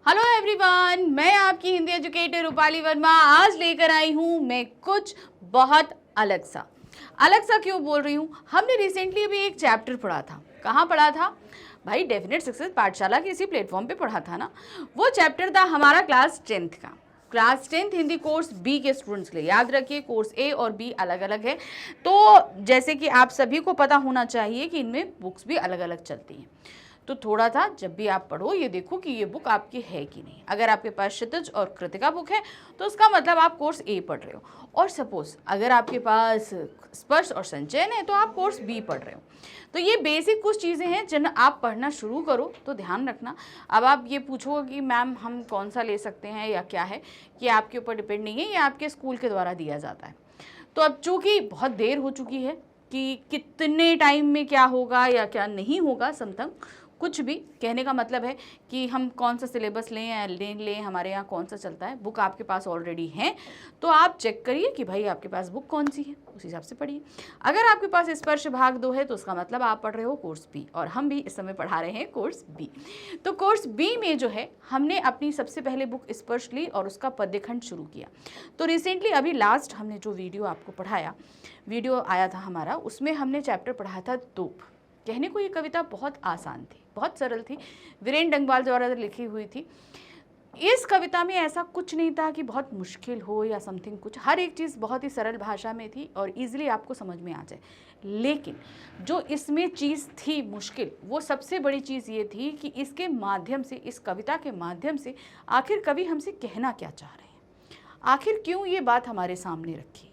Hello everyone, मैं आपकी Hindi educator Rupali Verma आज लेकर आई हूँ मैं कुछ बहुत अलग सा क्यों बोल रही हूँ। हमने रिसेंटली अभी एक चैप्टर पढ़ा था। कहाँ पढ़ा था भाई? डेफिनेट सक्सेस पाठशाला के इसी प्लेटफॉर्म पे पढ़ा था ना। वो चैप्टर था हमारा क्लास 10th का। Class 10th Hindi course B के स्टूडेंट्स के लिए। याद रखिए, कोर्स ए और बी अलग अलग है। तो जैसे कि आप सभी को पता होना चाहिए कि इनमें बुक्स भी अलग अलग चलती हैं। तो थोड़ा सा जब भी आप पढ़ो ये देखो कि ये बुक आपकी है कि नहीं। अगर आपके पास क्षितिज और कृतिका बुक है तो उसका मतलब आप कोर्स ए पढ़ रहे हो, और सपोज अगर आपके पास स्पर्श और संचयन है तो आप कोर्स बी पढ़ रहे हो। तो ये बेसिक कुछ चीज़ें हैं जिन आप पढ़ना शुरू करो तो ध्यान रखना। अब आप ये पूछोगे कि मैम हम कौन सा ले सकते हैं या क्या है, कि आपके ऊपर डिपेंड नहीं है, ये आपके स्कूल के द्वारा दिया जाता है। तो अब चूँकि बहुत देर हो चुकी है कि कितने टाइम में क्या होगा या क्या नहीं होगा, समथिंग कुछ भी कहने का मतलब है कि हम कौन सा सिलेबस लें या लें हमारे यहाँ कौन सा चलता है। बुक आपके पास ऑलरेडी है तो आप चेक करिए कि भाई आपके पास बुक कौन सी है, उस हिसाब से पढ़िए। अगर आपके पास स्पर्श भाग 2 है तो उसका मतलब आप पढ़ रहे हो कोर्स बी, और हम भी इस समय पढ़ा रहे हैं कोर्स बी। तो कोर्स बी में जो है हमने अपनी सबसे पहले बुक स्पर्श ली और उसका पद्यखंड शुरू किया। तो रिसेंटली अभी लास्ट हमने जो वीडियो आपको पढ़ाया, वीडियो आया था हमारा, उसमें हमने चैप्टर पढ़ा था तोप। कहने को ये कविता बहुत आसान थी, बहुत सरल थी, वीरेंद्र डंगवाल द्वारा लिखी हुई थी। इस कविता में ऐसा कुछ नहीं था कि बहुत मुश्किल हो या समथिंग कुछ, हर एक चीज़ बहुत ही सरल भाषा में थी और इजीली आपको समझ में आ जाए। लेकिन जो इसमें चीज़ थी मुश्किल, वो सबसे बड़ी चीज़ ये थी कि इसके माध्यम से, इस कविता के माध्यम से आखिर कवि हमसे कहना क्या चाह रहे हैं, आखिर क्यों ये बात हमारे सामने रखी।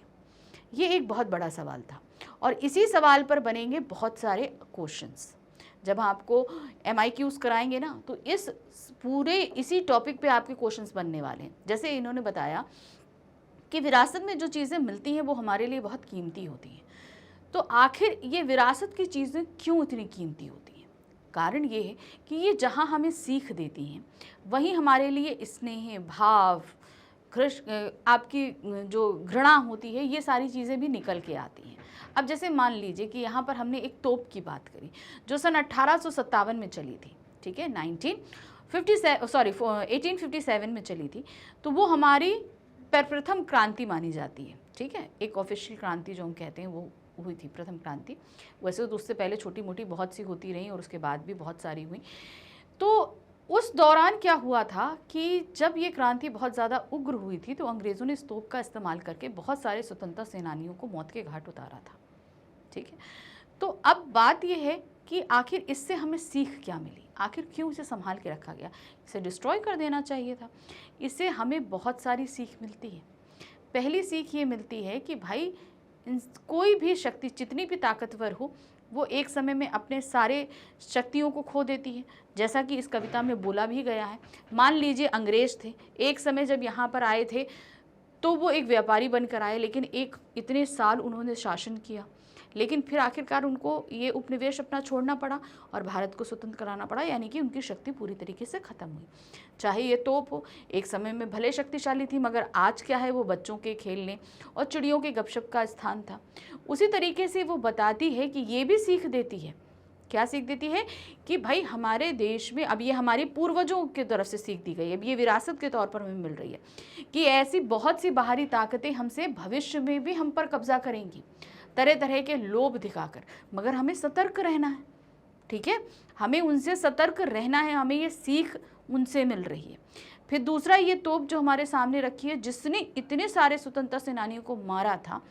ये एक बहुत बड़ा सवाल था और इसी सवाल पर बनेंगे बहुत सारे क्वेश्चंस। जब आपको MIQs कराएंगे ना तो इस पूरे इसी टॉपिक पे आपके क्वेश्चंस बनने वाले हैं। जैसे इन्होंने बताया कि विरासत में जो चीज़ें मिलती हैं वो हमारे लिए बहुत कीमती होती हैं। तो आखिर ये विरासत की चीज़ें क्यों इतनी कीमती होती हैं? कारण ये है कि ये जहाँ हमें सीख देती हैं वहीं हमारे लिए स्नेह, भाव, आपकी जो घृणा होती है, ये सारी चीज़ें भी निकल के आती हैं। अब जैसे मान लीजिए कि यहाँ पर हमने एक तोप की बात करी जो सन 1857 में चली थी, ठीक है, 1857 में चली थी। तो वो हमारी प्रथम क्रांति मानी जाती है, ठीक है, एक ऑफिशियल क्रांति जो हम कहते हैं वो हुई थी, प्रथम क्रांति। वैसे तो उससे पहले छोटी मोटी बहुत सी होती रही और उसके बाद भी बहुत सारी हुई। तो उस दौरान क्या हुआ था कि जब ये क्रांति बहुत ज़्यादा उग्र हुई थी तो अंग्रेज़ों ने इस तोप का इस्तेमाल करके बहुत सारे स्वतंत्रता सेनानियों को मौत के घाट उतारा था, ठीक है। तो अब बात यह है कि आखिर इससे हमें सीख क्या मिली, आखिर क्यों इसे संभाल के रखा गया? इसे डिस्ट्रॉय कर देना चाहिए था। इससे हमें बहुत सारी सीख मिलती है। पहली सीख ये मिलती है कि भाई कोई भी शक्ति जितनी भी ताकतवर हो वो एक समय में अपने सारे शक्तियों को खो देती है, जैसा कि इस कविता में बोला भी गया है। मान लीजिए अंग्रेज थे, एक समय जब यहाँ पर आए थे तो वो एक व्यापारी बनकर आए, लेकिन इतने साल उन्होंने शासन किया, लेकिन फिर आखिरकार उनको ये उपनिवेश अपना छोड़ना पड़ा और भारत को स्वतंत्र कराना पड़ा, यानी कि उनकी शक्ति पूरी तरीके से ख़त्म हुई। चाहे ये तोप हो, एक समय में भले शक्तिशाली थी, मगर आज क्या है, वो बच्चों के खेलने और चिड़ियों के गपशप का स्थान था। उसी तरीके से वो बताती है कि ये भी सीख देती है, क्या सीख देती है कि भाई हमारे देश में, अब ये हमारी पूर्वजों की तरफ से सीख दी गई है, अब ये विरासत के तौर पर हमें मिल रही है कि ऐसी बहुत सी बाहरी ताकतें हमसे भविष्य में भी हम पर कब्जा करेंगी, तरह तरह के लोभ दिखाकर, मगर हमें सतर्क रहना है, ठीक है, हमें उनसे सतर्क रहना है, हमें ये सीख उनसे मिल रही है। फिर दूसरा, ये तोप जो हमारे सामने रखी है जिसने इतने सारे स्वतंत्रता सेनानियों को मारा था,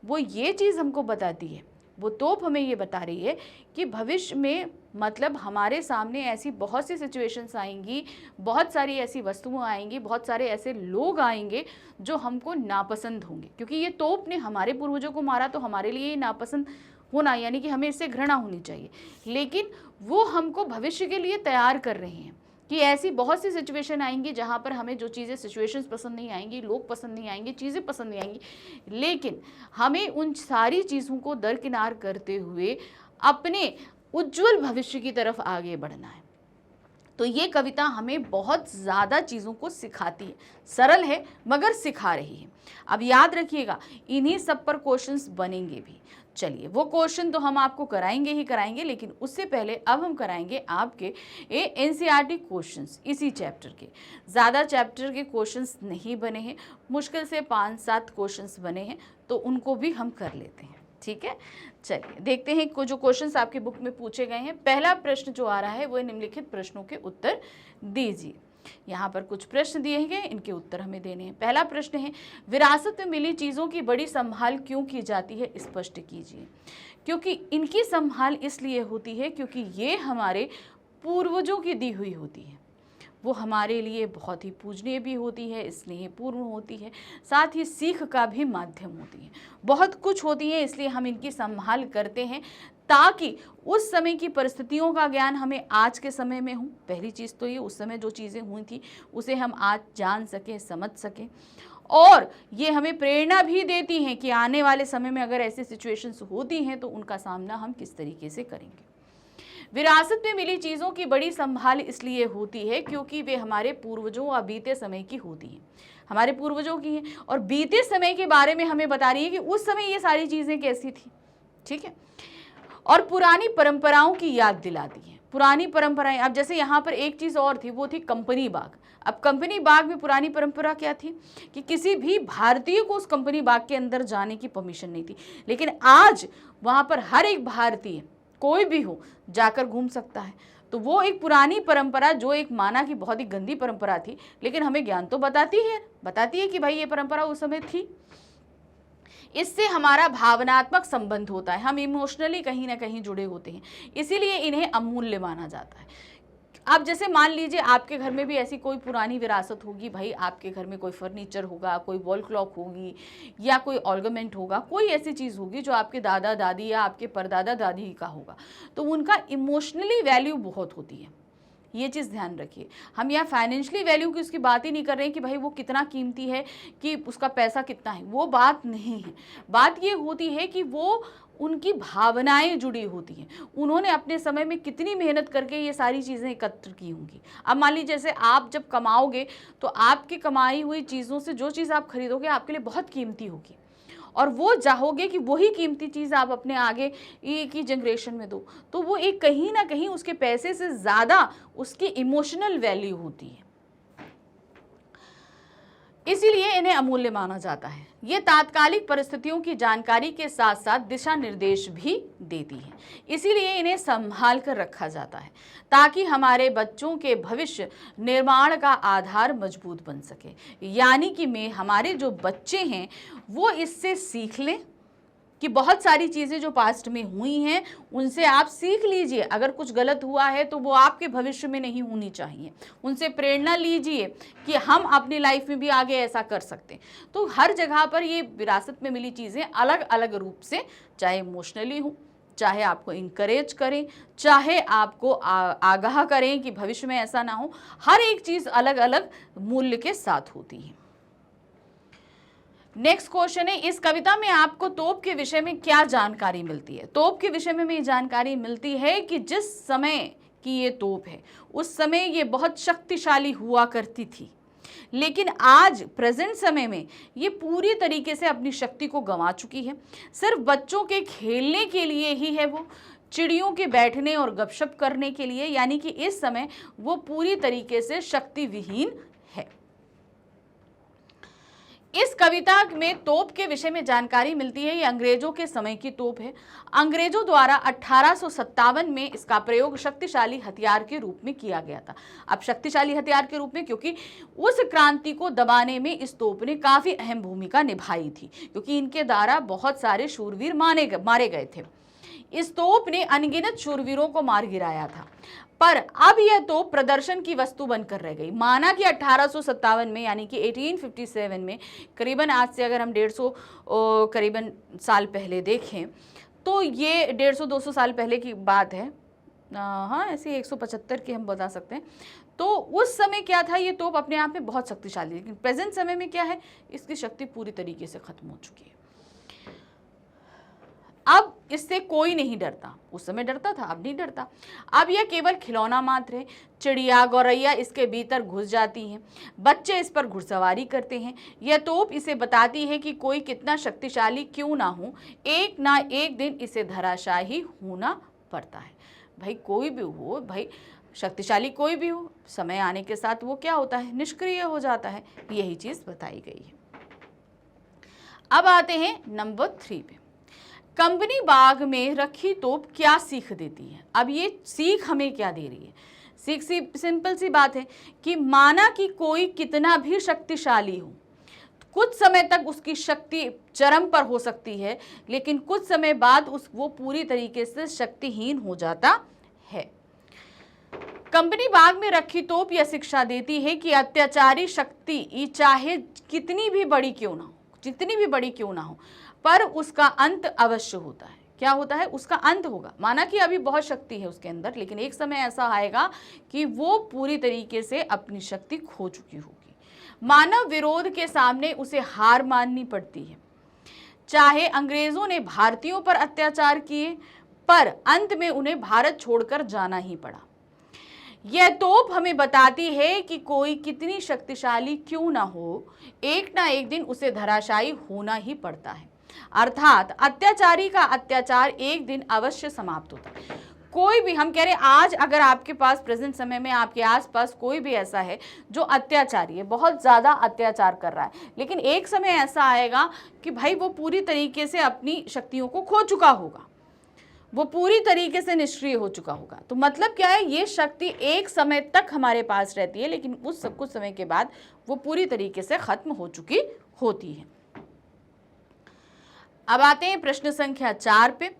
वो ये चीज़ हमको बताती है, वो तोप हमें ये बता रही है कि भविष्य में मतलब हमारे सामने ऐसी बहुत सी सिचुएशंस आएंगी, बहुत सारी ऐसी वस्तुएं आएंगी, बहुत सारे ऐसे लोग आएंगे जो हमको नापसंद होंगे, क्योंकि ये तोप ने हमारे पूर्वजों को मारा तो हमारे लिए ये नापसंद होना, यानी कि हमें इससे घृणा होनी चाहिए, लेकिन वो हमको भविष्य के लिए तैयार कर रहे हैं कि ऐसी बहुत सी सिचुएशन आएंगी जहाँ पर हमें जो चीज़ें सिचुएशंस पसंद नहीं आएंगी, लोग पसंद नहीं आएंगे, चीज़ें पसंद नहीं आएंगी, लेकिन हमें उन सारी चीज़ों को दरकिनार करते हुए अपने उज्जवल भविष्य की तरफ आगे बढ़ना है। तो ये कविता हमें बहुत ज़्यादा चीज़ों को सिखाती है, सरल है मगर सिखा रही है। अब याद रखिएगा, इन्हीं सब पर क्वेश्चंस बनेंगे भी। चलिए वो क्वेश्चन तो हम आपको कराएंगे ही कराएंगे, लेकिन उससे पहले अब हम कराएंगे आपके एनसीईआरटी क्वेश्चंस इसी चैप्टर के। ज़्यादा चैप्टर के क्वेश्चंस नहीं बने हैं, मुश्किल से 5-7 क्वेश्चंस बने हैं, तो उनको भी हम कर लेते हैं। ठीक है, चलिए देखते हैं जो क्वेश्चंस आपकी बुक में पूछे गए हैं। पहला प्रश्न जो आ रहा है वो निम्नलिखित प्रश्नों के उत्तर दीजिए। यहाँ पर कुछ प्रश्न दिए गए, इनके उत्तर हमें देने हैं। पहला प्रश्न है, विरासत में मिली चीज़ों की बड़ी संभाल क्यों की जाती है, स्पष्ट कीजिए। क्योंकि इनकी संभाल इसलिए होती है क्योंकि ये हमारे पूर्वजों की दी हुई होती है, वो हमारे लिए बहुत ही पूजनीय भी होती है, स्नेहपूर्ण होती है, साथ ही सीख का भी माध्यम होती है, बहुत कुछ होती है। इसलिए हम इनकी संभाल करते हैं ताकि उस समय की परिस्थितियों का ज्ञान हमें आज के समय में हो। पहली चीज़ तो ये, उस समय जो चीज़ें हुई थी उसे हम आज जान सकें, समझ सकें, और ये हमें प्रेरणा भी देती हैं कि आने वाले समय में अगर ऐसी सिचुएशंस होती हैं तो उनका सामना हम किस तरीके से करेंगे। विरासत में मिली चीज़ों की बड़ी संभाल इसलिए होती है क्योंकि वे हमारे पूर्वजों और बीते समय की होती हैं, हमारे पूर्वजों की हैं, और बीते समय के बारे में हमें बता रही है कि उस समय ये सारी चीज़ें कैसी थी। ठीक है, और पुरानी परंपराओं की याद दिलाती है। पुरानी परंपराएं, अब जैसे यहाँ पर एक चीज़ और थी, वो थी कंपनी बाग। अब कंपनी बाग में पुरानी परंपरा क्या थी कि किसी भी भारतीय को उस कंपनी बाग के अंदर जाने की परमिशन नहीं थी, लेकिन आज वहाँ पर हर एक भारतीय, कोई भी हो, जाकर घूम सकता है। तो वो एक पुरानी परंपरा जो एक माना कि बहुत ही गंदी परंपरा थी, लेकिन हमें ज्ञान तो बताती है कि भाई ये परंपरा उस समय थी। इससे हमारा भावनात्मक संबंध होता है, हम इमोशनली कहीं ना कहीं जुड़े होते हैं, इसीलिए इन्हें अमूल्य माना जाता है। अब जैसे मान लीजिए आपके घर में भी ऐसी कोई पुरानी विरासत होगी, भाई आपके घर में कोई फर्नीचर होगा, कोई वॉल क्लॉक होगी, या कोई ऑर्नामेंट होगा, कोई ऐसी चीज़ होगी जो आपके दादा दादी या आपके परदादा दादी का होगा, तो उनका इमोशनली वैल्यू बहुत होती है। ये चीज़ ध्यान रखिए। हम यहाँ फाइनेंशियली वैल्यू की उसकी बात ही नहीं कर रहे हैं कि भाई वो कितना कीमती है, कि उसका पैसा कितना है, वो बात नहीं है। बात ये होती है कि वो उनकी भावनाएं जुड़ी होती हैं, उन्होंने अपने समय में कितनी मेहनत करके ये सारी चीज़ें एकत्र की होंगी। अब मान लीजिए जैसे आप जब कमाओगे तो आपकी कमाई हुई चीज़ों से जो चीज़ आप खरीदोगे आपके लिए बहुत कीमती होगी, और वो चाहोगे कि वही कीमती चीज़ आप अपने आगे की जनरेशन में दो, तो वो एक कहीं ना कहीं उसके पैसे से ज़्यादा उसकी इमोशनल वैल्यू होती है, इसीलिए इन्हें अमूल्य माना जाता है। ये तात्कालिक परिस्थितियों की जानकारी के साथ साथ दिशा निर्देश भी देती है, इसीलिए इन्हें संभाल कर रखा जाता है ताकि हमारे बच्चों के भविष्य निर्माण का आधार मजबूत बन सके। यानी कि हमारे जो बच्चे हैं वो इससे सीख लें कि बहुत सारी चीज़ें जो पास्ट में हुई हैं उनसे आप सीख लीजिए। अगर कुछ गलत हुआ है तो वो आपके भविष्य में नहीं होनी चाहिए, उनसे प्रेरणा लीजिए कि हम अपनी लाइफ में भी आगे ऐसा कर सकते हैं। तो हर जगह पर ये विरासत में मिली चीज़ें अलग अलग रूप से, चाहे इमोशनली हो, चाहे आपको इंकरेज करें, चाहे आपको आगाह करें कि भविष्य में ऐसा ना हो, हर एक चीज़ अलग अलग मूल्य के साथ होती है। नेक्स्ट क्वेश्चन है, इस कविता में आपको तोप के विषय में क्या जानकारी मिलती है। तोप के विषय में हमें जानकारी मिलती है कि जिस समय की ये तोप है उस समय ये बहुत शक्तिशाली हुआ करती थी, लेकिन आज प्रेजेंट समय में ये पूरी तरीके से अपनी शक्ति को गंवा चुकी है। सिर्फ बच्चों के खेलने के लिए ही है, वो चिड़ियों के बैठने और गपशप करने के लिए, यानी कि इस समय वो पूरी तरीके से शक्ति विहीन है। इस कविता में तोप के विषय में जानकारी मिलती है, ये अंग्रेजों के समय की तोप है। अंग्रेजों द्वारा 1857 में इसका प्रयोग शक्तिशाली हथियार के रूप में किया गया था। अब शक्तिशाली हथियार के रूप में क्योंकि उस क्रांति को दबाने में इस तोप ने काफ़ी अहम भूमिका निभाई थी, क्योंकि इनके द्वारा बहुत सारे शूरवीर मारे गए थे। इस तोप ने अनगिनत शूरवीरों को मार गिराया था, पर अब यह तोप प्रदर्शन की वस्तु बनकर रह गई। माना कि 1857 में, यानी कि 1857 में, करीबन आज से अगर हम 150 करीबन साल पहले देखें तो ये 150-200 साल पहले की बात है, हाँ ऐसे 175 की हम बता सकते हैं। तो उस समय क्या था, ये तोप अपने आप में बहुत शक्तिशाली, लेकिन प्रेजेंट समय में क्या है, इसकी शक्ति पूरी तरीके से खत्म हो चुकी है। अब इससे कोई नहीं डरता। उस समय डरता था, अब नहीं डरता। अब यह केवल खिलौना मात्र है। चिड़िया गौरैया इसके भीतर घुस जाती हैं, बच्चे इस पर घुड़सवारी करते हैं। यह तोप इसे बताती है कि कोई कितना शक्तिशाली क्यों ना हो, एक ना एक दिन इसे धराशायी होना पड़ता है। भाई कोई भी हो, भाई शक्तिशाली कोई भी हो, समय आने के साथ वो क्या होता है, निष्क्रिय हो जाता है। यही चीज बताई गई है। अब आते हैं नंबर 3 पे। कंपनी बाग में रखी तोप क्या सीख देती है। अब ये सीख हमें क्या दे रही है? सीख सिंपल सी बात है कि माना कि कोई कितना भी शक्तिशाली हो, कुछ समय तक उसकी शक्ति चरम पर हो सकती है, लेकिन कुछ समय बाद वो पूरी तरीके से शक्तिहीन हो जाता है। कंपनी बाग में रखी तोप यह शिक्षा देती है कि अत्याचारी शक्ति चाहे कितनी भी बड़ी क्यों ना हो, जितनी भी बड़ी क्यों ना हो, पर उसका अंत अवश्य होता है। क्या होता है? उसका अंत होगा। माना कि अभी बहुत शक्ति है उसके अंदर, लेकिन एक समय ऐसा आएगा कि वो पूरी तरीके से अपनी शक्ति खो चुकी होगी। मानव विरोध के सामने उसे हार माननी पड़ती है। चाहे अंग्रेजों ने भारतीयों पर अत्याचार किए, पर अंत में उन्हें भारत छोड़कर जाना ही पड़ा। यह तोप हमें बताती है कि कोई कितनी शक्तिशाली क्यों ना हो, एक ना एक दिन उसे धराशायी होना ही पड़ता है। अर्थात अत्याचारी का अत्याचार एक दिन अवश्य समाप्त होता है। कोई भी, हम कह रहे हैं आज अगर आपके पास प्रेजेंट समय में आपके आसपास कोई भी ऐसा है जो अत्याचारी है, बहुत ज्यादा अत्याचार कर रहा है, लेकिन एक समय ऐसा आएगा कि भाई वो पूरी तरीके से अपनी शक्तियों को खो चुका होगा, वो पूरी तरीके से निष्क्रिय हो चुका होगा। तो मतलब क्या है, ये शक्ति एक समय तक हमारे पास रहती है, लेकिन उस सब कुछ समय के बाद वो पूरी तरीके से खत्म हो चुकी होती है। अब आते हैं प्रश्न संख्या 4 पे।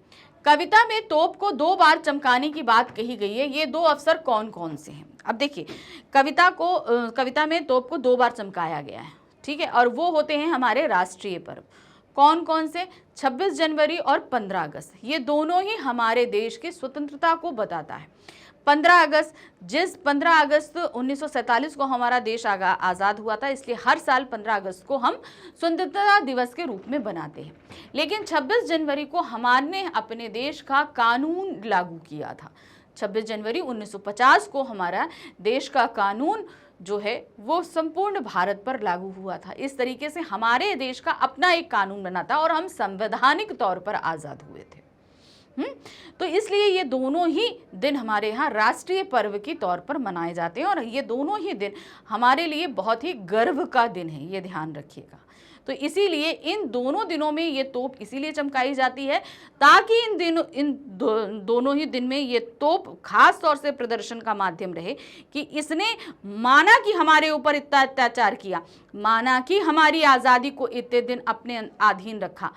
कविता में तोप को 2 बार चमकाने की बात कही गई है। ये 2 अवसर कौन कौन से हैं? अब देखिए, कविता में तोप को 2 बार चमकाया गया है, ठीक है, और वो होते हैं हमारे राष्ट्रीय पर्व। कौन कौन से? 26 जनवरी और 15 अगस्त। ये दोनों ही हमारे देश की स्वतंत्रता को बताता है। 15 अगस्त 15 अगस्त 1947 को हमारा देश आज़ाद हुआ था, इसलिए हर साल 15 अगस्त को हम स्वतंत्रता दिवस के रूप में बनाते हैं। लेकिन 26 जनवरी को हमारे अपने देश का कानून लागू किया था। 26 जनवरी 1950 को हमारा देश का कानून जो है वो संपूर्ण भारत पर लागू हुआ था। इस तरीके से हमारे देश का अपना एक कानून बना था और हम संवैधानिक तौर पर आज़ाद हुए थे। तो इसलिए ये दोनों ही दिन हमारे यहाँ राष्ट्रीय पर्व के तौर पर मनाए जाते हैं और ये दोनों ही दिन हमारे लिए बहुत ही गर्व का दिन है, ये ध्यान रखिएगा। तो इसीलिए इन दोनों दिनों में ये तोप इसीलिए चमकाई जाती है ताकि दोनों ही दिन में ये तोप खास तौर से प्रदर्शन का माध्यम रहे कि इसने माना कि हमारे ऊपर इतना अत्याचार किया, माना कि हमारी आज़ादी को इतने दिन अपने अधीन रखा,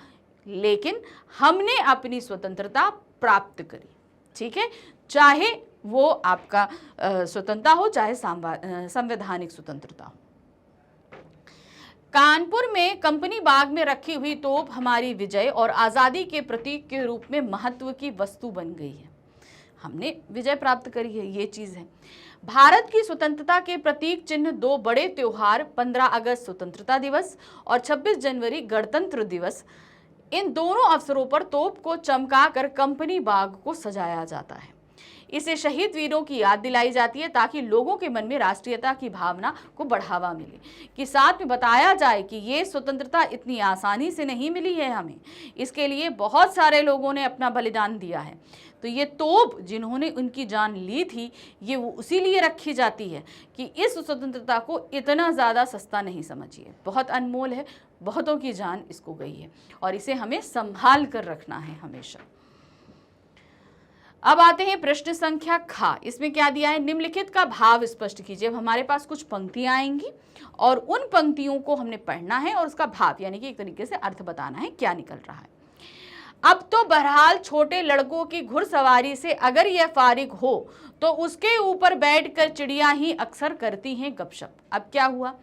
लेकिन हमने अपनी स्वतंत्रता प्राप्त करी। ठीक है, चाहे वो आपका स्वतंत्रता हो, चाहे संवैधानिक स्वतंत्रता हो। कानपुर में कंपनी बाग में रखी हुई तोप हमारी विजय और आज़ादी के प्रतीक के रूप में महत्व की वस्तु बन गई है। हमने विजय प्राप्त करी है, ये चीज़ है। भारत की स्वतंत्रता के प्रतीक चिन्ह 2 बड़े त्योहार 15 अगस्त स्वतंत्रता दिवस और 26 जनवरी गणतंत्र दिवस, इन दोनों अवसरों पर तोप को चमकाकर कंपनी बाग को सजाया जाता है। इसे शहीद वीरों की याद दिलाई जाती है ताकि लोगों के मन में राष्ट्रीयता की भावना को बढ़ावा मिले, कि साथ में बताया जाए कि ये स्वतंत्रता इतनी आसानी से नहीं मिली है हमें, इसके लिए बहुत सारे लोगों ने अपना बलिदान दिया है। तो ये तोप जिन्होंने उनकी जान ली थी, ये वो उसी लिए रखी जाती है कि इस स्वतंत्रता को इतना ज़्यादा सस्ता नहीं समझिए, बहुत अनमोल है, बहुतों की जान इसको गई है और इसे हमें संभाल कर रखना है हमेशा। अब आते हैं प्रश्न संख्या ख। इसमें क्या दिया है? निम्नलिखित का भाव स्पष्ट कीजिए। अब हमारे पास कुछ पंक्तियां आएंगी और उन पंक्तियों को हमने पढ़ना है और उसका भाव यानी कि एक तरीके से अर्थ बताना है, क्या निकल रहा है। अब तो बहरहाल छोटे लड़कों की घुड़सवारी से अगर यह फारिग हो तो उसके ऊपर बैठकर चिड़िया ही अक्सर करती हैं गपशप। अब क्या हुआ?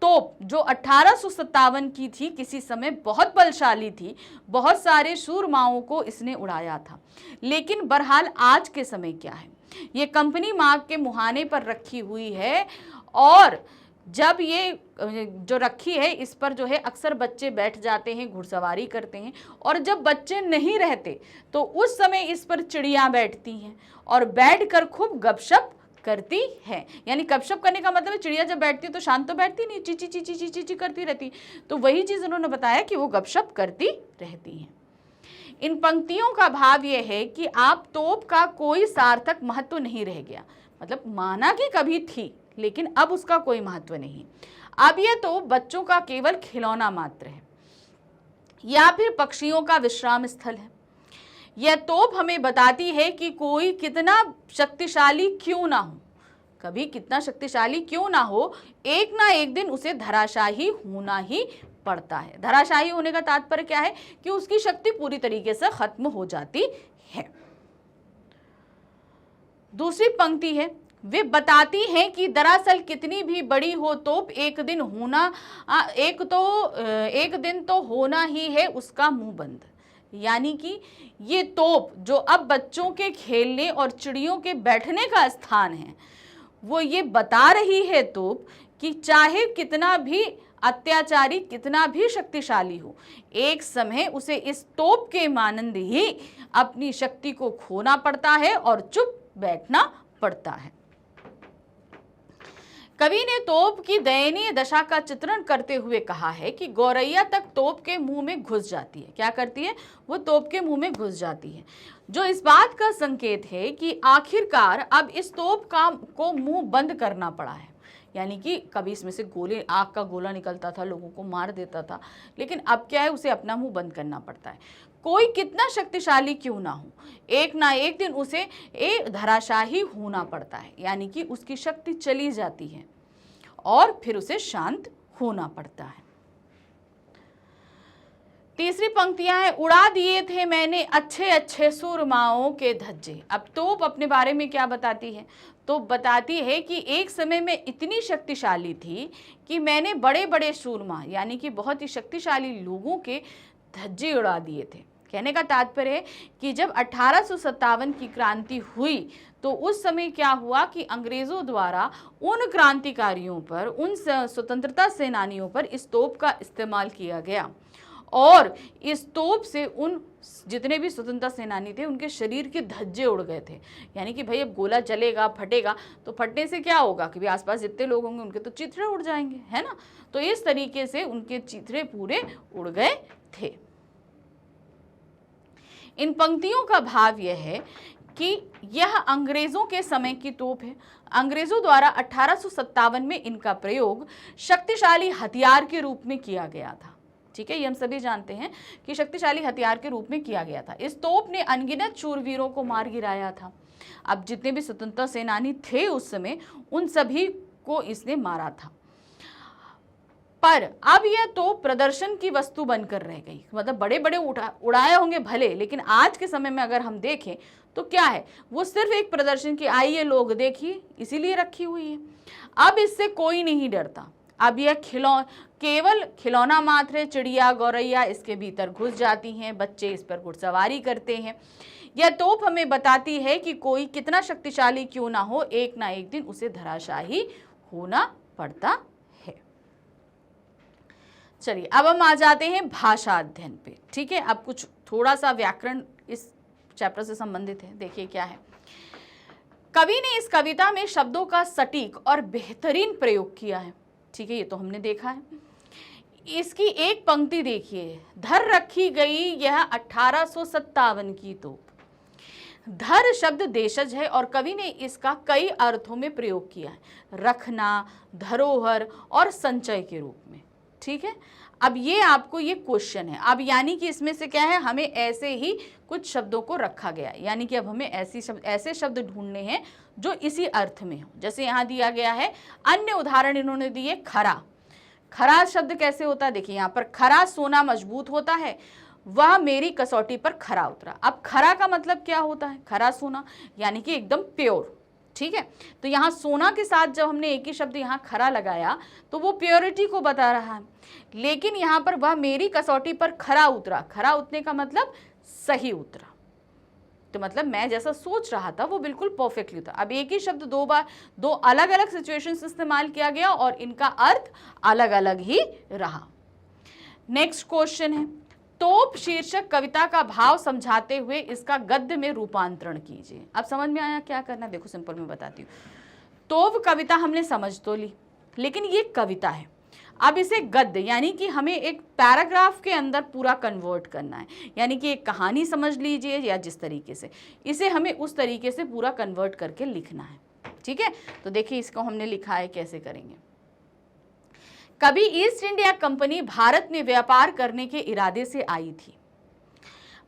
तोप जो 1857 की थी, किसी समय बहुत बलशाली थी, बहुत सारे सूरमाओं को इसने उड़ाया था। लेकिन बहरहाल आज के समय क्या है? ये कंपनी बाग के मुहाने पर रखी हुई है और जब ये जो रखी है इस पर जो है अक्सर बच्चे बैठ जाते हैं, घुड़सवारी करते हैं, और जब बच्चे नहीं रहते तो उस समय इस पर चिड़िया बैठती हैं और बैठकर खूब गपशप करती है। यानी गपशप करने का मतलब है चिड़िया जब बैठती है तो शांत तो बैठती नहीं, चीची चीची चीची ची करती रहती, तो वही चीज़ उन्होंने बताया कि वो गपशप करती रहती हैं। इन पंक्तियों का भाव यह है कि आप तोप का कोई सार्थक महत्व नहीं रह गया, मतलब माना कि कभी थी लेकिन अब उसका कोई महत्व नहीं। अब यह तो बच्चों का केवल खिलौना मात्र है या फिर पक्षियों का विश्राम स्थल है। यह तोप हमें बताती है कि कोई कितना शक्तिशाली क्यों ना हो, कभी कितना शक्तिशाली क्यों ना हो, एक ना एक दिन उसे धराशायी होना ही पड़ता है। धराशायी होने का तात्पर्य क्या है कि उसकी शक्ति पूरी तरीके से खत्म हो जाती है। दूसरी पंक्ति है, वे बताती हैं कि दरअसल कितनी भी बड़ी हो तोप एक दिन तो होना ही है उसका मुंह बंद। यानी कि ये तोप जो अब बच्चों के खेलने और चिड़ियों के बैठने का स्थान है, वो ये बता रही है तोप कि चाहे कितना भी अत्याचारी, कितना भी शक्तिशाली हो, एक समय उसे इस तोप के मानंद ही अपनी शक्ति को खोना पड़ता है और चुप बैठना पड़ता है। कवि ने तोप की दयनीय दशा का चित्रण करते हुए कहा है कि गौरैया तक तोप के मुंह में घुस जाती है। क्या करती है? वो तोप के मुंह में घुस जाती है, जो इस बात का संकेत है कि आखिरकार अब इस तोप को मुंह बंद करना पड़ा है। यानी कि कभी इसमें से आग का गोला निकलता था, लोगों को मार देता था, लेकिन अब क्या है, उसे अपना मुंह बंद करना पड़ता है। कोई कितना शक्तिशाली क्यों ना हो, एक ना एक दिन उसे धराशायी होना पड़ता है। यानी कि उसकी शक्ति चली जाती है और फिर उसे शांत होना पड़ता है। तीसरी पंक्तियां हैं, उड़ा दिए थे मैंने अच्छे अच्छे सुरमाओं के धज्जे। अब तोप अपने बारे में क्या बताती है? तो बताती है कि एक समय में इतनी शक्तिशाली थी कि मैंने बड़े बड़े सूरमा यानी कि बहुत ही शक्तिशाली लोगों के धज्जे उड़ा दिए थे। कहने का तात्पर्य है कि जब 1857 की क्रांति हुई तो उस समय क्या हुआ कि अंग्रेज़ों द्वारा उन क्रांतिकारियों पर, उन स्वतंत्रता सेनानियों पर इस तोप का इस्तेमाल किया गया और इस तोप से उन जितने भी स्वतंत्रता सेनानी थे उनके शरीर के धज्जे उड़ गए थे। यानी कि भाई अब गोला चलेगा, फटेगा, तो फटने से क्या होगा कि भाई आसपास जितने लोग होंगे उनके तो चिथड़े उड़ जाएंगे, है ना। तो इस तरीके से उनके चिथड़े पूरे उड़ गए थे। इन पंक्तियों का भाव यह है कि यह अंग्रेज़ों के समय की तोप है। अंग्रेज़ों द्वारा 1857 में इनका प्रयोग शक्तिशाली हथियार के रूप में किया गया था। ठीक है, ये हम सभी जानते हैं कि शक्तिशाली हथियार के रूप में किया गया था। इस तोप ने अनगिनत शूरवीरों को मार गिराया था। अब जितने भी स्वतंत्रता सेनानी थे उस समय, उन सभी को इसने मारा था। पर अब यह तो प्रदर्शन की वस्तु बनकर रह गई। मतलब बड़े बड़े उड़ाए होंगे भले, लेकिन आज के समय में अगर हम देखें तो क्या है, वो सिर्फ एक प्रदर्शन की, आइए लोग देखिए, इसीलिए रखी हुई है। अब इससे कोई नहीं डरता। अब यह केवल खिलौना मात्र है। चिड़िया, गौरैया इसके भीतर घुस जाती हैं, बच्चे इस पर घुड़सवारी करते हैं। यह तोप हमें बताती है कि कोई कितना शक्तिशाली क्यों ना हो, एक ना एक दिन उसे धराशायी होना पड़ता है। चलिए अब हम आ जाते हैं भाषा अध्ययन पे। ठीक है, अब कुछ थोड़ा सा व्याकरण इस चैप्टर से संबंधित है। देखिए क्या है, कवि ने इस कविता में शब्दों का सटीक और बेहतरीन प्रयोग किया है। ठीक है, ये तो हमने देखा है। इसकी एक पंक्ति देखिए, धर रखी गई यह 1857 की तोप। धर शब्द देशज है और कवि ने इसका कई अर्थों में प्रयोग किया है, रखना, धरोहर और संचय के रूप में। ठीक है, अब ये आपको ये क्वेश्चन है। अब यानी कि इसमें से क्या है, हमें ऐसे ही कुछ शब्दों को रखा गया है, यानी कि अब हमें ऐसे शब्द ढूंढने हैं जो इसी अर्थ में हो। जैसे यहाँ दिया गया है, अन्य उदाहरण इन्होंने दिए, खरा। खरा शब्द कैसे होता है, देखिए यहाँ पर, खरा सोना मजबूत होता है, वह मेरी कसौटी पर खरा उतरा। अब खरा का मतलब क्या होता है, खरा सोना यानी कि एकदम प्योर। ठीक है, तो यहाँ सोना के साथ जब हमने एक ही शब्द यहाँ खरा लगाया तो वो प्योरिटी को बता रहा है। लेकिन यहाँ पर वह मेरी कसौटी पर खरा उतरा, खरा उतरने का मतलब सही उतरा। तो मतलब मैं जैसा सोच रहा था वो बिल्कुल परफेक्टली था। अब एक ही शब्द दो बार दो अलग अलग सिचुएशंस इस्तेमाल किया गया और इनका अर्थ अलग अलग ही रहा। नेक्स्ट क्वेश्चन है, तोप शीर्षक कविता का भाव समझाते हुए इसका गद्य में रूपांतरण कीजिए। अब समझ में आया क्या करना? देखो सिंपल मैं बताती हूँ। तोप कविता हमने समझ तो ली, लेकिन ये कविता है। अब इसे गद्य यानी कि हमें एक पैराग्राफ के अंदर पूरा कन्वर्ट करना है, यानी कि एक कहानी समझ लीजिए या जिस तरीके से, इसे हमें उस तरीके से पूरा कन्वर्ट करके लिखना है। ठीक है, तो देखिए इसको हमने लिखा है, कैसे करेंगे। कभी ईस्ट इंडिया कंपनी भारत में व्यापार करने के इरादे से आई थी।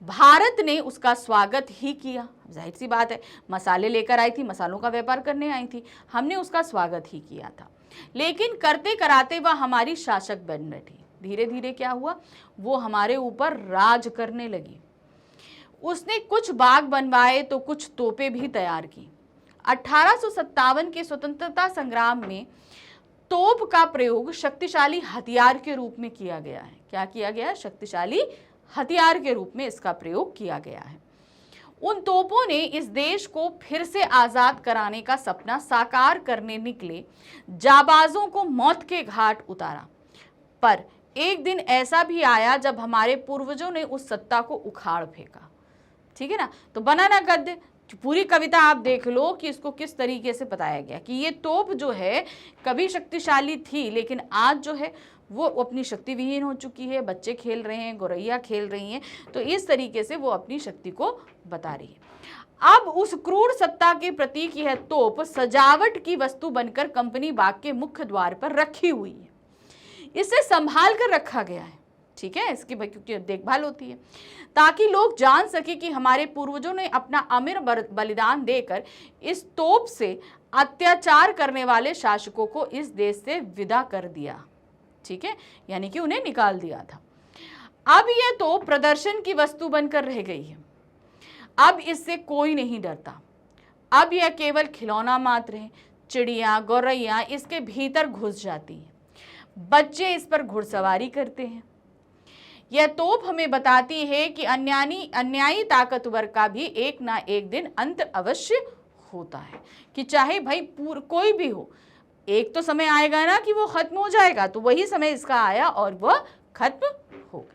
भारत ने उसका स्वागत ही किया। जाहिर सी बात है, मसाले लेकर आई थी, मसालों का व्यापार करने आई थी, हमने उसका स्वागत ही किया था। लेकिन करते कराते वह हमारी शासक बन बैठी। धीरे धीरे क्या हुआ, वो हमारे ऊपर राज करने लगी। उसने कुछ बाग बनवाए तो कुछ तोपें भी तैयार की। 1857 के स्वतंत्रता संग्राम में तोप का प्रयोग शक्तिशाली हथियार के रूप में किया गया है। क्या किया गया? शक्तिशाली हथियार के रूप में इसका प्रयोग किया गया है। उन तोपों ने इस देश को फिर से आजाद कराने का सपना साकार करने निकले जाबाजों को मौत के घाट उतारा। पर एक दिन ऐसा भी आया जब हमारे पूर्वजों ने उस सत्ता को उखाड़ फेंका। ठीक है ना, तो बना ना गद्य। पूरी कविता आप देख लो कि इसको किस तरीके से बताया गया कि ये तोप जो है कभी शक्तिशाली थी, लेकिन आज जो है वो अपनी शक्ति विहीन हो चुकी है। बच्चे खेल रहे हैं, गौरैया खेल रही हैं, तो इस तरीके से वो अपनी शक्ति को बता रही है। अब उस क्रूर सत्ता के प्रतीक यह तोप सजावट की वस्तु बनकर कंपनी बाग के मुख्य द्वार पर रखी हुई है। इसे संभाल कर रखा गया है। ठीक है, इसकी क्योंकि देखभाल होती है, ताकि लोग जान सके कि हमारे पूर्वजों ने अपना अमीर बलिदान देकर इस तोप से अत्याचार करने वाले शासकों को इस देश से विदा कर दिया। ठीक है, यानी कि उन्हें निकाल दिया था। अब यह तो प्रदर्शन की वस्तु बनकर रह गई है। अब इससे कोई नहीं डरता। अब यह केवल खिलौना मात्र है। चिड़िया गौरैया इसके भीतर घुस जाती हैं, बच्चे इस पर घुड़सवारी करते हैं। यह तोप हमें बताती है कि अन्यायी ताकतवर का भी एक ना एक दिन अंत अवश्य होता है, कि चाहे भाई कोई भी हो, एक तो समय आएगा ना कि वो खत्म हो जाएगा। तो वही समय इसका आया और वह खत्म हो गया।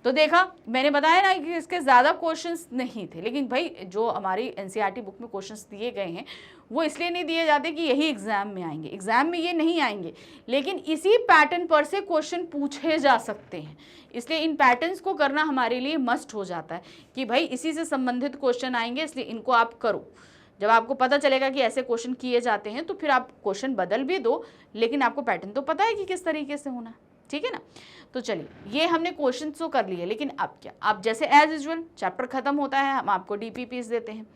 तो देखा, मैंने बताया ना कि इसके ज़्यादा क्वेश्चंस नहीं थे, लेकिन भाई जो हमारी एनसीईआरटी बुक में क्वेश्चंस दिए गए हैं वो इसलिए नहीं दिए जाते कि यही एग्जाम में आएंगे। एग्जाम में ये नहीं आएंगे, लेकिन इसी पैटर्न पर से क्वेश्चन पूछे जा सकते हैं। इसलिए इन पैटर्न्स को करना हमारे लिए मस्ट हो जाता है कि भाई इसी से संबंधित क्वेश्चन आएंगे, इसलिए इनको आप करो। जब आपको पता चलेगा कि ऐसे क्वेश्चन किए जाते हैं तो फिर आप क्वेश्चन बदल भी दो, लेकिन आपको पैटर्न तो पता है कि किस तरीके से होना है। ठीक है ना, तो चलिए ये हमने क्वेश्चन तो कर लिए, लेकिन अब क्या, अब जैसे एज यूजुअल चैप्टर खत्म होता है हम आपको डीपीपीस देते हैं।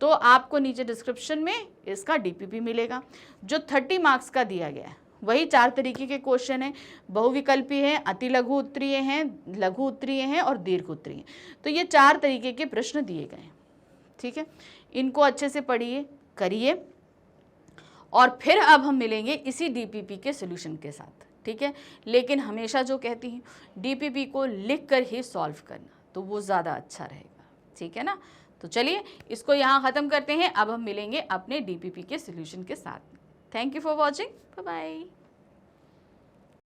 तो आपको नीचे डिस्क्रिप्शन में इसका डीपीपी मिलेगा जो 30 मार्क्स का दिया गया है। वही 4 तरीके के क्वेश्चन हैं, बहुविकल्पी है, अति लघु उत्तरीय हैं, लघु उत्तरीय हैं और दीर्घ उत्तरीय। तो ये 4 तरीके के प्रश्न दिए गए हैं। ठीक है, इनको अच्छे से पढ़िए, करिए, और फिर अब हम मिलेंगे इसी डीपीपी के सॉल्यूशन के साथ। ठीक है, लेकिन हमेशा जो कहती हैं डीपीपी को लिख कर ही सॉल्व करना, तो वो ज़्यादा अच्छा रहेगा। ठीक है ना, तो चलिए इसको यहाँ ख़त्म करते हैं। अब हम मिलेंगे अपने डीपीपी के सॉल्यूशन के साथ। Thank you for watching, bye bye.